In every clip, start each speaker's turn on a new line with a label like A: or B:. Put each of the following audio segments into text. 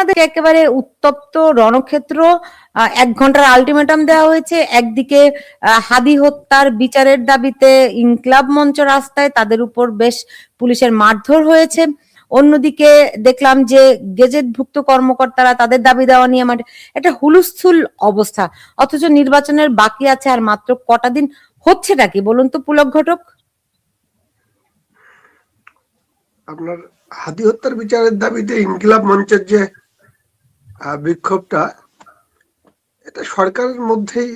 A: বাংলাদেশ একেবারে উত্তপ্ত রণক্ষেত্র। 1 ঘন্টার আলটিমেটাম দেওয়া হয়েছে। একদিকে হাদি হত্যার বিচারের দাবিতে ইনকিলাব মঞ্চ রাস্তায়, তাদের উপর বেশ পুলিশের মারধর হয়েছে। অন্যদিকে দেখলাম যে গেজেটভুক্ত কর্মকর্তারা তাদের দাবি দেওয়া নিয়ে আমার একটা হুলস্থুল অবস্থা, অথচ নির্বাচনের বাকি আছে আর মাত্র কটা দিন। হচ্ছেটা কি বলুন তো পুলক ঘটক?
B: আপনার হাদি হত্যার বিচারের দাবিতে ইনকিলাব মঞ্চের যে বিক্ষোভটা, এটা সরকারের মধ্যেই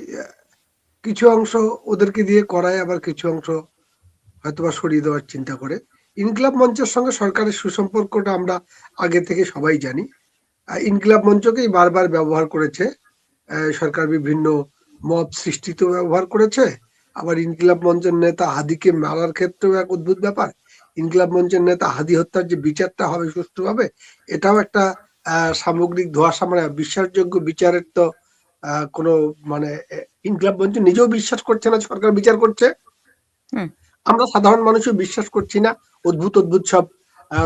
B: কিছু অংশ ওদেরকে দিয়ে করায়, আবার কিছু অংশ হয়তোবা সরিয়ে দেওয়ার চিন্তা করে। ইনকিলাব মঞ্চের সঙ্গে সরকারের সুসম্পর্কটা আমরা আগে থেকে সবাই জানি। ইনকিলাব মঞ্চকেই বারবার ব্যবহার করেছে সরকার, বিভিন্ন মব সৃষ্টিতেও ব্যবহার করেছে। আবার ইনকিলাব মঞ্চের নেতা হাদিকে মারার ক্ষেত্রেও এক অদ্ভুত ব্যাপার। ইনকিলাব মঞ্চের নেতা হাদি হত্যার যে বিচারটা হবে সুষ্ঠুভাবে, এটাও একটা সামগ্রিক ধোঁয়াশা, মানে বিশ্বাসযোগ্য বিচারের তো কোনো মানে ইনকিলাব মঞ্চ নিজেও বিশ্বাস করছে না সরকার বিচার করছে, আমরা সাধারণ মানুষও বিশ্বাস করছি না। অদ্ভুত অদ্ভুত সব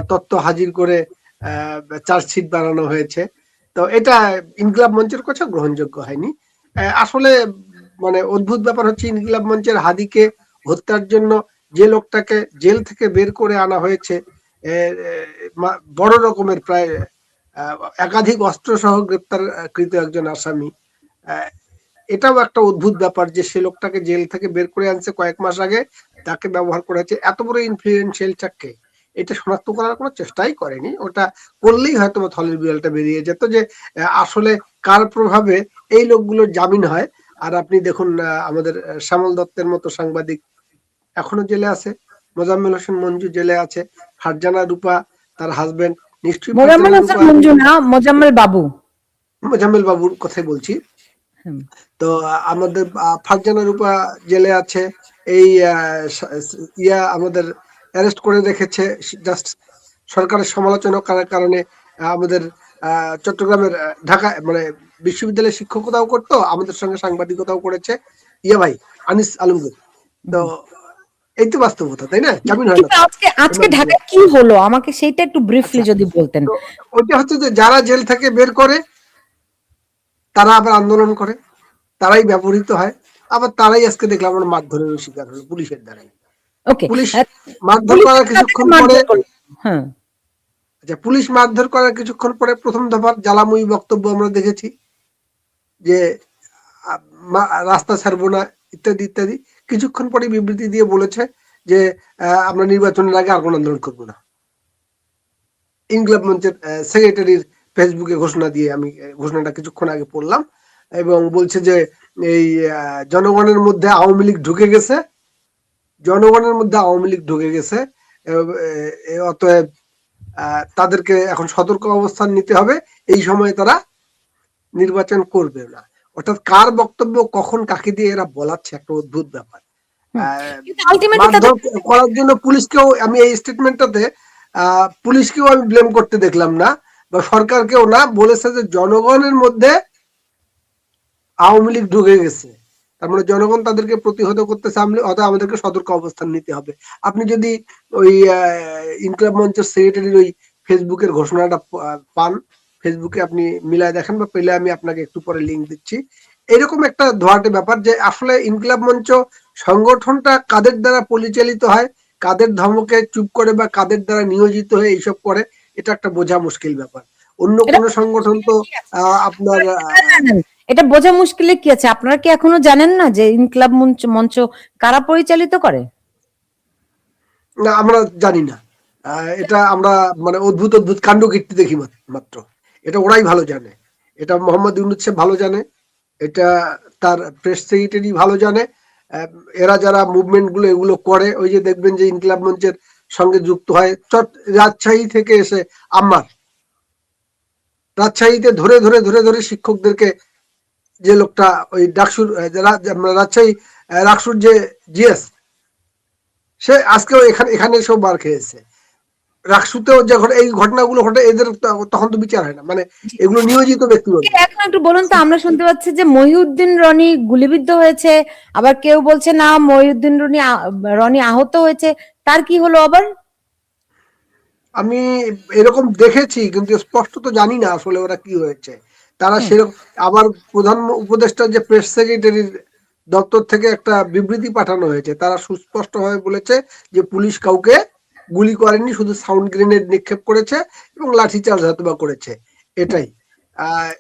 B: তত্ত্ব হাজির করে চার্জশিট বানানো হয়েছে। তো এটা ইনকিলাব মঞ্চের কাছে গ্রহণযোগ্য হয়নি। আসলে মানে অদ্ভুত ব্যাপার হচ্ছে, ইনকিলাব মঞ্চের হাদিকে হত্যার জন্য যে লোকটাকে জেল থেকে বের করে আনা হয়েছে, বড় রকমের প্রায় একাধিক অস্ত্র সহ গ্রেপ্তারকৃত একজন আসামি, এটাও একটা অদ্ভুত ব্যাপার যে সে লোকটাকে জেল থেকে বের করে আনছে কয়েক মাস আগে, তাকে ব্যবহার করেছে এত বড় ইনফ্লুয়েন্সিয়াল চাককে। এটা শনাক্ত করার কোনো চেষ্টাই করেনি। ওটা করলেই হয়তো থলের বিড়ালটা বেরিয়ে যেত যে আসলে কার প্রভাবে এই লোকগুলোর জামিন হয়। আর আপনি দেখুন, আমাদের শ্যামল দত্তের মতো সাংবাদিক এখনো জেলে আছে, মোজাম্মেল হোসেন মঞ্জু জেলে আছে, ফারজানা রূপা তার হাজবেন্ড, নিশ্চয়ই
A: মোজাম্মেল
B: বাবুর কথাই বলছি। তো আমাদের ফারজানা রূপা জেলে আছে। এই আমাদের অ্যারেস্ট করে রেখেছে জাস্ট সরকারের সমালোচনা করার কারণে। আমাদের চট্টগ্রামের ঢাকা মানে বিশ্ববিদ্যালয়ে শিক্ষকতাও করতো, আমাদের সঙ্গে সাংবাদিকতাও করেছে ভাই আনিস আলমগীর। তো এই তো বাস্তবতা, তাই না? জামিন হয় না।
A: আজকে ঢাকায় কি হলো আমাকে সেইটা একটু ব্রিফলি যদি বলতেন।
B: ওইটা হচ্ছে যে যারা জেল থেকে বের করে তারা আবার আন্দোলন করে, তারাই ব্যবহৃত হয়, আবার তারাই আজকে দেখলাম আমরা মারধরের শিকার হলো পুলিশের দ্বারাই। পুলিশ মারধর করার কিছুক্ষণ পরে পুলিশ মারধর করার কিছুক্ষণ পরে প্রথম দফার জ্বালাময়ী বক্তব্য আমরা দেখেছি যে রাস্তা ছাড়বো না ইত্যাদি ইত্যাদি। কিছুক্ষণ পরে বিবৃতি দিয়ে বলেছে যে আমরা নির্বাচনের আগে আর কোনো আন্দোলন করবো না। ইনকিলাব মঞ্চের সেক্রেটারির ফেসবুকে ঘোষণা দিয়ে আমি ঘোষণাটা কিছুক্ষণ আগে পড়লাম, এবং বলছে যে এই জনগণের মধ্যে আওয়ামী লীগ ঢুকে গেছে, অতএব তাদেরকে এখন সতর্ক অবস্থান নিতে হবে, এই সময়ে তারা নির্বাচন করবে না। অর্থাৎ কার বক্তব্য কখন কাকে দিয়ে এরা বলাচ্ছে, একটা অদ্ভুত ব্যাপার। করার জন্য পুলিশকেও আমি এই স্টেটমেন্টটাতে পুলিশকেও আমি ব্লেম করতে দেখলাম না, বা সরকারকেও না। বলেছে যে জনগণের মধ্যে আওয়ামী লীগ ঢুকে গেছে, তার মানে জনগণ তাদেরকে প্রতিহত করতেছে, আমাদেরকে সতর্ক অবস্থান নিতে হবে। আপনি যদি ওই ইনকিলাব মঞ্চের সেক্রেটারির ওই ফেসবুকের ঘোষণাটা পান, ফেসবুকে আপনি মিলায় দেখেন, বা পেলে আমি আপনাকে একটু পরে লিঙ্ক দিচ্ছি। এরকম একটা ধোয়াটে ব্যাপার যে আসলে ইনকিলাব মঞ্চ সংগঠনটা কাদের দ্বারা পরিচালিত হয়, কাদের ধমকে চুপ করে বা কাদের দ্বারা নিয়োজিত হয়ে এইসব করে, এটা একটা বোঝা মুশকিল ব্যাপার। অন্য কোন সংগঠন তো আপনার
A: এটা বোঝা মুশকিলে কি আছে? আপনারা কি এখনো জানেন না যে ইনকিলাব মঞ্চ কারা পরিচালিত করে?
B: না, আমরা জানি না। এটা আমরা মানে অদ্ভুত অদ্ভুত কাণ্ড কীর্তি দেখি মাত্র। এটা ওরাই ভালো জানে, এটা মোহাম্মদ ইউনূস সাহেব ভালো জানে, এটা তার প্রেস সেক্রেটারি ভালো জানে। এরা যারা মুভমেন্ট গুলো এগুলো করে, ওই যে দেখবেন যে ইনকিলাব মঞ্চের সঙ্গে যুক্ত হয় রাজশাহী থেকে এসে আম্মার, রাজশাহীতে ধরে ধরে ধরে ধরে শিক্ষকদেরকে, যে লোকটা ওই ডাকসুর রাজশাহী রাকসুর যে জিএস, সে আজকেও এখানে সব বার খেয়েছে। রাকসুতেও যখন এই ঘটনাগুলো ঘটে, এদের তখন তো বিচার হয় না, মানে এগুলো নিয়োজিত ব্যক্তিগত।
A: এখন একটু বলুন তো, আমরা শুনতে পাচ্ছি যে মহিউদ্দিন রনি গুলিবিদ্ধ হয়েছে, আবার কেউ বলছে না মহিউদ্দিন রনি আহত হয়েছে, তার কি হলো আবার?
B: আমি এরকম দেখেছি, কিন্তু স্পষ্ট তো জানি না আসলে ওরা কি হয়েছে। তারা
A: হুম
B: সেরকম, আবার প্রধান উপদেষ্টার যে প্রেস সেক্রেটারির দপ্তর থেকে একটা বিবৃতি পাঠানো হয়েছে, তারা সুস্পষ্টভাবে বলেছে যে পুলিশ কাউকে গুলি করেনি, শুধু সাউন্ড গ্রেনেড নিক্ষেপ করেছে এবং লাঠিচার্জ হয়তোবা করেছে,
A: হুম
B: এটাই।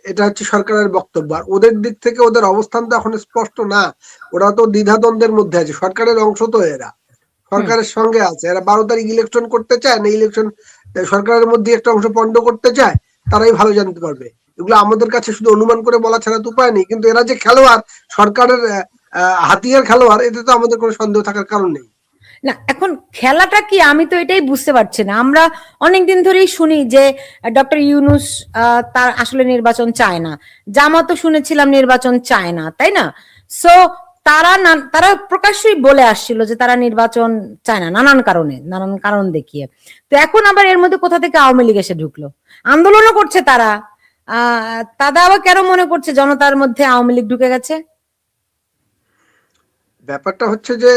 B: এটা হচ্ছে সরকারের বক্তব্য। আর ওদের দিক থেকে ওদের অবস্থান তো এখন স্পষ্ট না, ওরা তো দ্বিধাদ্বন্দ্বের মধ্যে আছে। সরকারের অংশ তো এরা,
A: হুম
B: সরকারের সঙ্গে আছে এরা। 12 তারিখ ইলেকশন করতে চায় না, ইলেকশন সরকারের মধ্যে একটা অংশ পণ্ড করতে চায়, তারাই ভালো জানতে পারবে। এগুলো আমাদের কাছে শুধু অনুমান করে বলা ছাড়া তো উপায় নেই। কিন্তু এরা যে খেলোয়াড়, সরকারের হাতিয়ার খেলোয়াড়, এতে তো আমাদের কোনো সন্দেহ থাকার কারণ নেই।
A: না, এখন খেলাটা কি আমি তো এটাই বুঝতে পারছি না। আমরা অনেকদিন ধরেই শুনি যে ডক্টর ইউনূস তার আসলে নির্বাচন চায় না, জামাতও শুনেছিলাম নির্বাচন চায় না, তাই না? সো তারা প্রকাশ্যই বলে আসছিল যে তারা নির্বাচন চায় না, নানান কারণ দেখিয়ে। তো এখন আবার এর মধ্যে কোথা থেকে আওয়ামী লীগ এসে ঢুকলো? আন্দোলনও করছে তারা, তারা আবার কেন মনে করছে জনতার মধ্যে আওয়ামী লীগ ঢুকে গেছে?
B: ব্যাপারটা হচ্ছে যে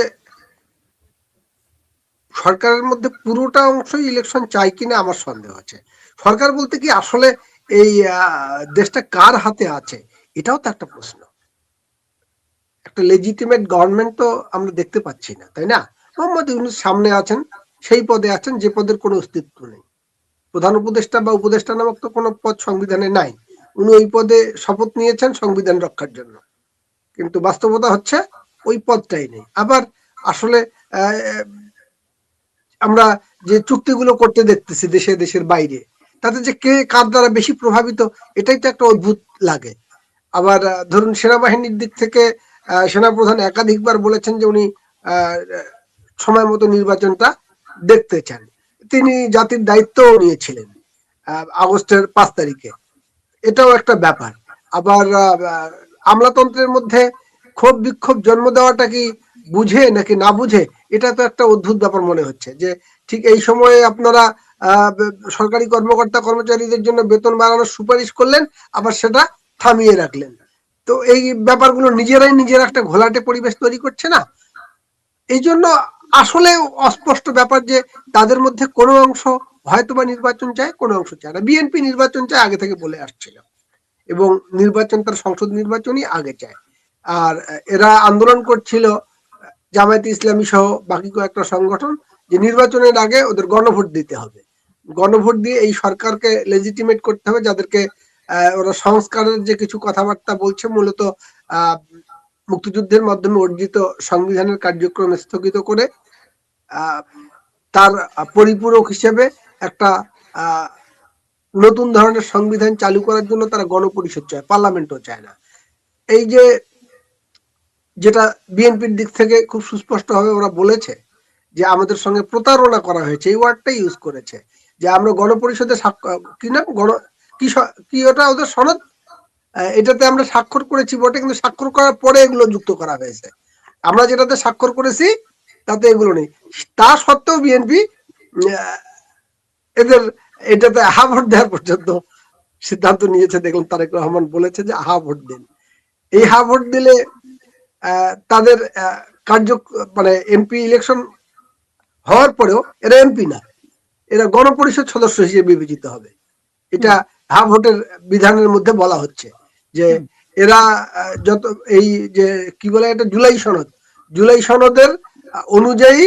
B: সরকারের মধ্যে পুরোটা অংশই ইলেকশন চাই কিনা আমার সন্দেহ আছে। সরকার বলতে কি আসলে এই দেশটা কার হাতে আছে, এটাও তো একটা প্রশ্ন। একটা লেজিটিমেট গভর্নমেন্ট তো আমরা দেখতে পাচ্ছি না, তাই না? মোহাম্মদ ইউনূস সামনে আছেন, সেই পদে আছেন যে পদের কোনো অস্তিত্ব নেই। প্রধান উপদেষ্টা বা উপদেষ্টা নামক তো কোনো পদ সংবিধানে নাই। উনি ওই পদে শপথ নিয়েছেন সংবিধান রক্ষার জন্য, কিন্তু বাস্তবতা হচ্ছে ওই পদটাই নেই। আবার আসলে আমরা যে চুক্তিগুলো করতে দেখতেছি দেশে দেশের বাইরে, তাতে যে কে কার দ্বারা বেশি প্রভাবিত, এটাই তো একটা অদ্ভুত লাগে। আবার ধরুন সেনাবাহিনীর দিক থেকে সেনাপ্রধান একাধিকবার বলেছেন যে উনি সময় মতো নির্বাচনটা দেখতে চান। তিনি জাতির দায়িত্বও নিয়েছিলেন আগস্টের 5 তারিখে, এটাও একটা ব্যাপার। আবার আমলাতন্ত্রের মধ্যে ক্ষোভ বিক্ষোভ জন্ম দেওয়াটা কি বুঝে নাকি না বুঝে, এটা তো একটা অদ্ভুত ব্যাপার মনে হচ্ছে। যে ঠিক এই সময়ে আপনারা সরকারি কর্মকর্তা কর্মচারীদের জন্য বেতন বাড়ানোর সুপারিশ করলেন, আবার সেটা থামিয়ে রাখলেন। তো এই ব্যাপারগুলো নিজেরাই নিজের একটা ঘোলাটে পরিবেশ তৈরি করছে না? এই জন্য আসলে অস্পষ্ট ব্যাপার যে তাদের মধ্যে কোনো অংশ হয়তোবা নির্বাচন চায়, কোনো অংশ চায় না। বিএনপি নির্বাচন চায়, আগে থেকে বলে আসছিল, এবং নির্বাচন তার সংসদ নির্বাচনই আগে চায়। আর এরা আন্দোলন করছিল, জামায়াতে ইসলামী সহ বাকি কয়েকটা সংগঠন, যে নির্বাচনের আগে ওদের গণভোট দিতে হবে। গণভোট দিয়ে এই সরকারকে লেজিটিমেট করতে হবে, যাদেরকে ওরা সংস্কারের যে কিছু কথাবার্তা বলছে, মূলত মুক্তিযুদ্ধের মাধ্যমে অর্জিত সংবিধানের কার্যক্রম স্থগিত করে তার পরিপূরক হিসেবে একটা নতুন ধরনের সংবিধান চালু করার জন্য তারা গণপরিষদ চায়, পার্লামেন্টও চায় না। এই যে যেটা বিএনপির দিক থেকে খুব সুস্পষ্টভাবে ওরা বলেছে যে আমাদের সঙ্গে প্রতারণা করা হয়েছে, এই ওয়ার্ডটাই ইউজ করেছে, যে আমরা গণপরিষদে কি নাম কি ওটা ওদের সনদ, এটাতে আমরা স্বাক্ষর করেছি বটে, কিন্তু স্বাক্ষর করার পরে এগুলো যুক্ত করা হয়েছে। আমরা যেটাতে স্বাক্ষর করেছি তাতে এগুলো নেই। তা সত্ত্বেও বিএনপি এদের এটাতে হা ভোট দেওয়ার পর্যন্ত সিদ্ধান্ত নিয়েছে। দেখলাম তারেক রহমান বলেছে যে হা ভোট দিন। এই হা ভোট দিলে তাদের কার্য মানে এমপি ইলেকশন হওয়ার পরেও এরা এমপি না, এরা গণপরিষদ সদস্য হিসেবে বিবেচিত হবে। এটা হা ভোটের বিধানের মধ্যে বলা হচ্ছে যে এরা যত এই যে কি বলে এটা জুলাই সনদের অনুযায়ী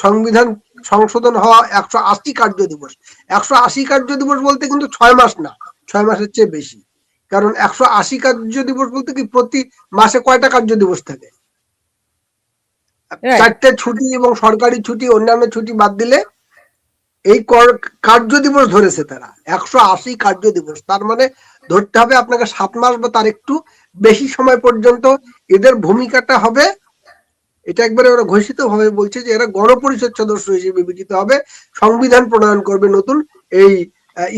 B: সংবিধান সংশোধন হওয়া 180 কার্য দিবস। 180 কার্য দিবস বলতে কিন্তু 6 মাস না, 6 মাসের চেয়ে বেশি। কারণ 180 কার্য দিবস বলতে কি প্রতি মাসে কয়টা কার্য দিবস থাকে? 4টে ছুটি এবং সরকারি ছুটি, অন্যান্য ছুটি বাদ দিলে এই কার্য দিবস ধরেছে তারা 180 কার্য দিবস। তার মানে ধরতে হবে আপনাকে 7 মাস বা তার একটু বেশি সময় পর্যন্ত এদের ভূমিকাটা হবে। এটা একবারে ওরা ঘোষিত ভাবে বলছে যে এরা গণপরিষদ সদস্য হিসেবে বিবেচিত হবে, সংবিধান প্রণয়ন করবে নতুন এই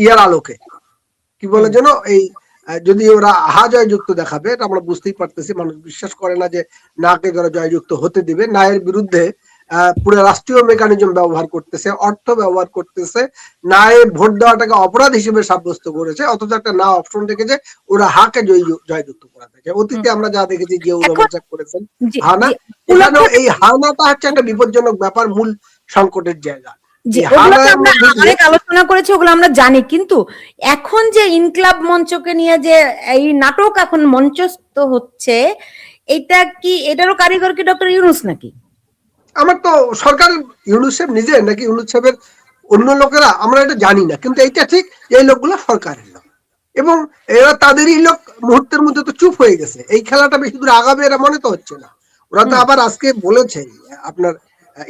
B: ইয়ার আলোকে। কি বলে যেন, এই যদি ওরা আহা জয়যুক্ত দেখাবে, এটা আমরা বুঝতেই পারতেছি। মানুষ বিশ্বাস করে না যে নাকে যারা জয়যুক্ত হতে দিবে। না এর বিরুদ্ধে পুরো রাষ্ট্রীয় মেকানিজম ব্যবহার করতেছে, অর্থ ব্যবহার করতেছে। না এ ভোট দেওয়াটাকে অপরাধ হিসেবে সাব্যস্ত করেছে, অথচ একটা না অপশন রেখেছে ওরা হাকে জয়যুক্ত করাতে চায়। অতীতে আমরা যা দেখেছি, জিয়াউর রহমান সাহেব করেছেন হানা, এখানেও এই হানাটা হচ্ছে একটা বিপজ্জনক ব্যাপার, মূল সংকটের জায়গা।
A: যে
B: এই
A: ওগুলো তো
B: হানার
A: আমরা
B: মধ্যে দিয়ে
A: অনেক আলোচনা করেছি, ওগুলো আমরা জানি, কিন্তু এখন যে ইনকলাব মঞ্চকে নিয়ে যে এই নাটক এখন মঞ্চস্থ হচ্ছে, এটা কি, এটারও কারিগর কি ডক্টর ইউনূস নাকি?
B: আমার তো সরকার, ইউনূস সাহেব নিজে নাকি ইউনূস সাহেবের অন্য লোকেরা, আমরা এটা জানি না, কিন্তু এইটা ঠিক এই লোকগুলো সরকারের লোক এবং এরা তাদেরই লোক। মুহূর্তের মধ্যে তো চুপ হয়ে গেছে, এই খেলাটা বেশি দূর আগাবে এরা মনে তো হচ্ছে না। ওরা তো আবার আজকে বলেছে আপনার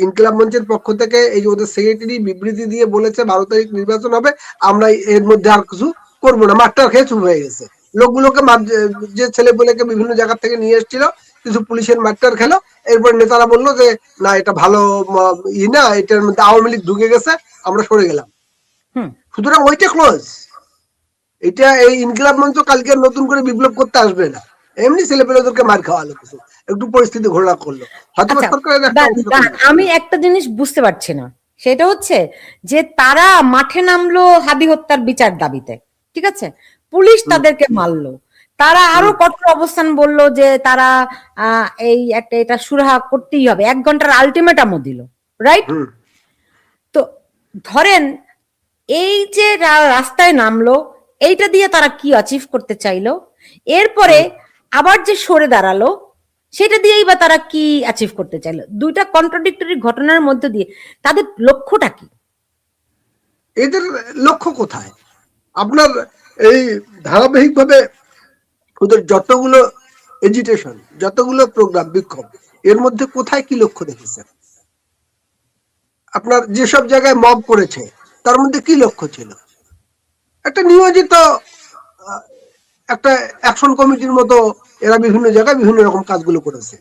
B: ইনকিলাব মঞ্চের পক্ষ থেকে, এই যে ওদের সেক্রেটারি বিবৃতি দিয়ে বলেছে 12 তারিখ নির্বাচন হবে, আমরা এর মধ্যে আর কিছু করবো না, মাঠটা খেয়ে চুপ হয়ে গেছে। লোকগুলোকে যে ছেলেগুলোকে বিভিন্ন জায়গা থেকে নিয়ে এসেছিল, কিছু পুলিশের মাঠটার খেলো, এরপর নেতারা বললো যে না এটা ভালো না, এটার মধ্যে আওয়ামী লীগ ঢুকে গেছে, আমরা সরে গেলাম। সুতরাং ওইটা ক্লোজ। এটা এই ইনকিলাব মঞ্চ কালকে নতুন করে বিপ্লব করতে আসবে না, এমনি ছেলেপেলেদেরকে মার খাওয়ালো, কিছু একটু পরিস্থিতি ঘোলা করলো, হয়তো
A: আচ্ছা,
B: সরকারের একটা অংশ করবে।
A: আমি একটা জিনিস বুঝতে পারছি না, সেটা হচ্ছে যে তারা মাঠে নামলো হাদি হত্যার বিচার দাবিতে, ঠিক আছে, পুলিশ তাদেরকে মারলো, তারা আরো কঠোর অবস্থান বললো যে তারা এই একটা এটা সুরাহা করতেই হবে, 1 ঘন্টার আলটিমেটামও দিল, রাইট? তো ধরেন এই যে রাস্তায় নামলো, এইটা দিয়ে তারা কি অ্যাচিভ করতে চাইলো, এরপরে আবার যে সরে দাঁড়ালো সেটা দিয়েই বা তারা কি অ্যাচিভ করতে চাইলো? দুইটা কন্ট্রাডিক্টরি ঘটনার মধ্যে দিয়ে তাদের লক্ষ্যটা কি?
B: এদের লক্ষ্য কোথায়? আপনার এই ধারাবাহিকভাবে ওদের যতগুলো এজিটেশন, যতগুলো প্রোগ্রাম, বিক্ষোভ, এর মধ্যে কোথায় কি লক্ষ্য দেখেছেন? আপনার যেসব জায়গায় মব করেছে তার মধ্যে কি লক্ষ্য ছিল? একটা নিয়োজিত একটা অ্যাকশন কমিটির মতো এরা বিভিন্ন জায়গায় বিভিন্ন রকম কাজগুলো করেছে।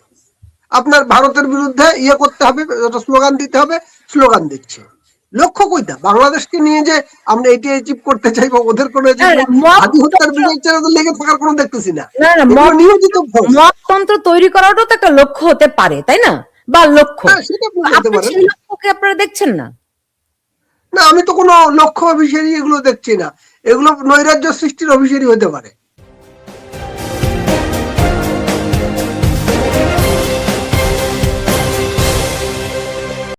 B: আপনার ভারতের বিরুদ্ধে ইয়ে করতে হবে, স্লোগান দিতে হবে, স্লোগান দিচ্ছে। লক্ষ্য কইটা বাংলাদেশকে নিয়ে যে আমরা এটি অ্যাচিভ করতে চাইবো, ওদের কোনো হাতি হত্যার বিজয় ছাড়া লেগে থাকার কোনো দেখতেছি না। এগুলো নিয়োজিত
A: মততন্ত্র তৈরি করাটাও তো একটা লক্ষ্য হতে পারে, তাই না? বা লক্ষ্য,
B: সেটা বলতে পারেন।
A: সেই লক্ষ্যকে আপনারা দেখছেন না?
B: না, আমি তো কোনো লক্ষ্য অভিসারী এগুলো দেখছি না, এগুলো নৈরাজ্য সৃষ্টির অভিসারী হতে পারে।